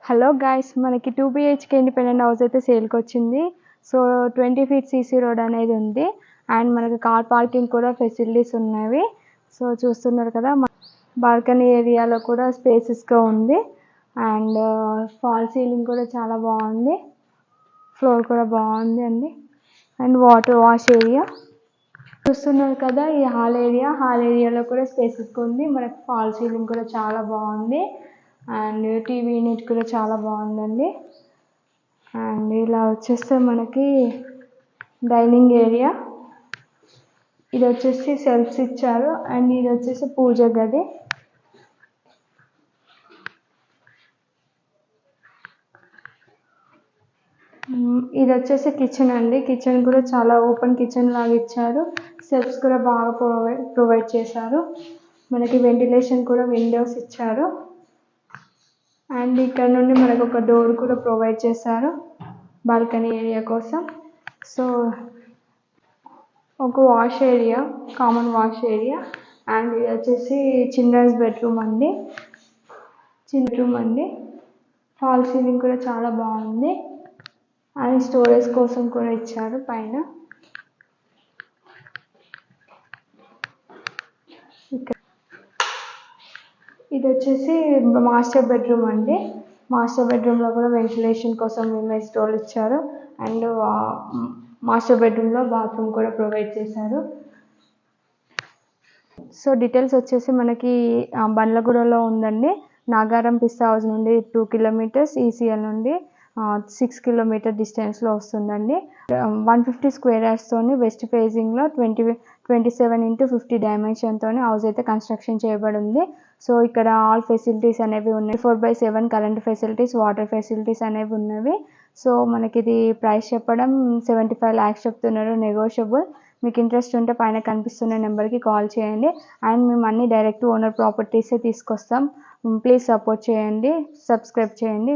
Hello guys, మనకి 2 BHK independent house అయితే సేల్కి వచ్చింది. సో 20 feet CC రోడ్ అనేది ఉంది అండ్ మనకి కార్ పార్కింగ్ కూడా ఫెసిలిటీస్ ఉన్నవి. సో చూస్తున్నారు కదా, బాల్కనీ ఏరియాలో కూడా స్పేసెస్గా ఉంది అండ్ ఫాల్ సీలింగ్ కూడా చాలా బాగుంది. ఫ్లోర్ కూడా బాగుంది అండి అండ్ వాటర్ వాష్ ఏరియా చూస్తున్నారు కదా. ఈ హాల్ ఏరియాలో కూడా స్పేసెస్గా ఉంది. మనకి ఫాల్ సీలింగ్ కూడా చాలా బాగుంది అండ్ టీవీ యూనిట్ కూడా చాలా బాగుందండి. అండ్ ఇలా వచ్చేస్తే మనకి డైనింగ్ ఏరియా, ఇది వచ్చేసి సెల్ఫ్స్ ఇచ్చారు అండ్ ఇది వచ్చేసి పూజ గది. ఇది వచ్చేసి కిచెన్ అండి. కిచెన్ కూడా చాలా ఓపెన్ కిచెన్ లాగా ఇచ్చారు. సెల్ఫ్స్ కూడా బాగా ప్రొవైడ్ చేశారు. మనకి వెంటిలేషన్ కూడా విండోస్ ఇచ్చారు అండ్ ఇక్కడ నుండి మనకు ఒక డోర్ కూడా ప్రొవైడ్ చేశారు బాల్కనీ ఏరియా కోసం. సో ఒక wash area, common wash area and ఇది వచ్చేసి చిల్డ్రన్స్ బెడ్రూమ్ అండి. ఫాల్ సీలింగ్ కూడా చాలా బాగుంది అండ్ స్టోరేజ్ కోసం కూడా ఇచ్చారు పైన. ఇది వచ్చేసి మాస్టర్ బెడ్రూమ్ అండి. మాస్టర్ బెడ్రూమ్లో కూడా వెంటిలేషన్ కోసం ఇమేజ్ డోర్ ఇచ్చారు అండ్ మాస్టర్ బెడ్రూమ్లో బాత్రూమ్ కూడా ప్రొవైడ్ చేశారు. సో డీటెయిల్స్ వచ్చేసి మనకి బండ్లగూడలో ఉందండి. నాగారం పిస్తా హౌస్ నుండి 2 kilometers, ECL నుండి 6 kilometer డిస్టెన్స్లో వస్తుందండి. 150 square yards తోని వెస్ట్ ఫేజింగ్లో 27x50 డైమెన్షన్తోని హౌస్ అయితే కన్స్ట్రక్షన్ చేయబడి ఉంది. సో ఇక్కడ ఆల్ ఫెసిలిటీస్ అనేవి ఉన్నాయి. 4/7 కరెంట్ ఫెసిలిటీస్, వాటర్ ఫెసిలిటీస్ అనేవి ఉన్నవి. సో మనకి ఇది ప్రైస్ చెప్పడం 75 lakhs చెప్తున్నారు, నెగోషియబుల్. మీకు ఇంట్రెస్ట్ ఉంటే పైన కనిపిస్తున్న నెంబర్కి కాల్ చేయండి అండ్ మేము అన్ని డైరెక్ట్ ఓనర్ ప్రాపర్టీసే తీసుకొస్తాం. ప్లీజ్ సపోర్ట్ చేయండి, సబ్స్క్రైబ్ చేయండి.